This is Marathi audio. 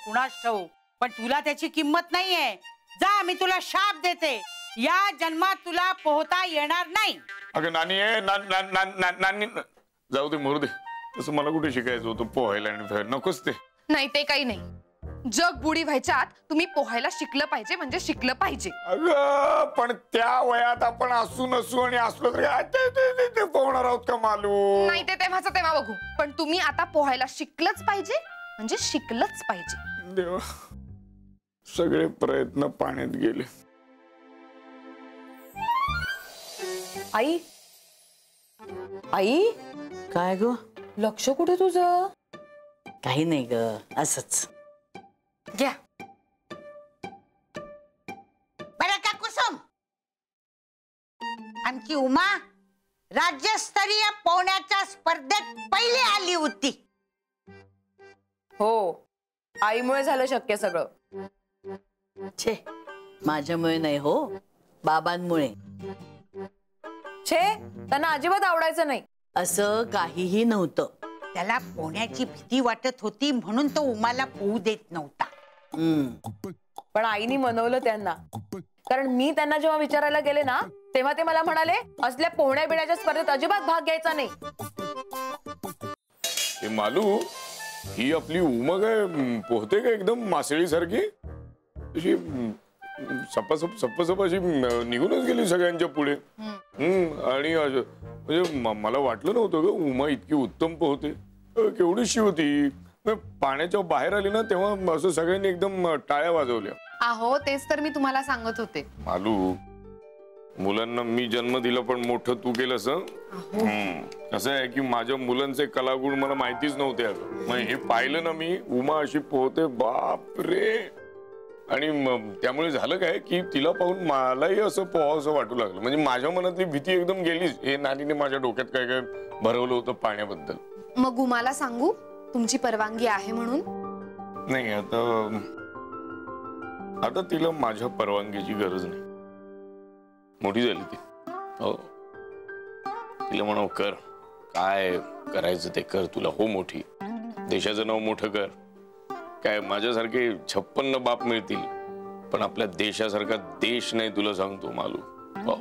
कुणास ठाऊक, पण तुला त्याची किंमत नाहीये. जा, मी तुला शाप देते, या जन्मात तुला पोहता येणार नाही. अगं नानी नानी जाऊ दे, मरू दे. तसं मला कुठे शिकायचं होतं पोहायला आणि नकोच ते. नाही ते काही नाही. जग बुडी व्हायच्या आत तुम्ही पोहायला शिकलं पाहिजे, म्हणजे शिकलं पाहिजे. अगं पण त्या वयात आपण असू नसू आणि असलो तरी पोहणार आहोत का मालू? नाही ते तेव्हाच तेव्हा बघू, पण तुम्ही आता पोहायला शिकलंच पाहिजे, म्हणजे शिकलंच पाहिजे. देवा, सगळे प्रयत्न पाण्यात गेले. आई आई काय ग? लक्ष कुठे तुझं? काही नाही ग, असंच. घ्या. बरं का कुसुम, आमची उमा राज्यस्तरीय पोहण्याच्या स्पर्धेत पहिली आली होती. हो, आईमुळे झालं शक्य सगळं. छे, माझ्यामुळे नाही हो, बाबांमुळे. छे, त्यांना अजिबात आवडायचं नाही. असं काहीही नव्हतं. त्याला पोहण्याची भीती वाटत होती म्हणून तो उमाला पोहू देत नव्हता. पण आईनी मनवलं त्यांना, कारण मी त्यांना जेव्हा विचारायला गेले ना, तेव्हा ते मला म्हणाले असल्या पोहण्या बिण्याच्या स्पर्धेत अजिबात भाग घ्यायचा नाही. मालू, ही आपली उमा काय पोहते का एकदम मासळी सारखी? तशी सपासप सपासप अशी निघूनच गेली सगळ्यांच्या पुढे. आणि म्हणजे मला वाटलं नव्हतं ग उमा इतकी उत्तम पोहते. केवढीशी होती, पाण्याच्या बाहेर आली ना तेव्हा असं सगळ्यांनी एकदम टाळ्या वाजवल्या. अहो तेच तर मी तुम्हाला सांगत होते. मालू, मुलांना मी जन्म दिला पण मोठं तू केलंस. कसं आहे की माझ्या मुलांचे कलागुण मला माहितीच नव्हते. मग हे पाहिलं ना मी, उमा अशी पोहते, बाप रे. आणि त्यामुळे झालं काय की तिला पाहून मलाही असं पोहावंसं वाटू लागलं. म्हणजे माझ्या मनातली भीती एकदम गेलीच. हे नानीने माझ्या डोक्यात काय काय भरवलं होतं पाण्याबद्दल. मग उमाला सांगू तुमची परवानगी आहे म्हणून? नाही, आता तिला माझ्या परवानगीची गरज नाही. मोठी झाली ती. हो, तिला म्हणाव कर, काय करायचं ते कर. तुला हो मोठी, देशाचं नाव मोठं कर. काय माझ्यासारखे 56 बाप मिळतील, पण आपल्या देशासारखा देश नाही, तुला सांगतो मालू. हो.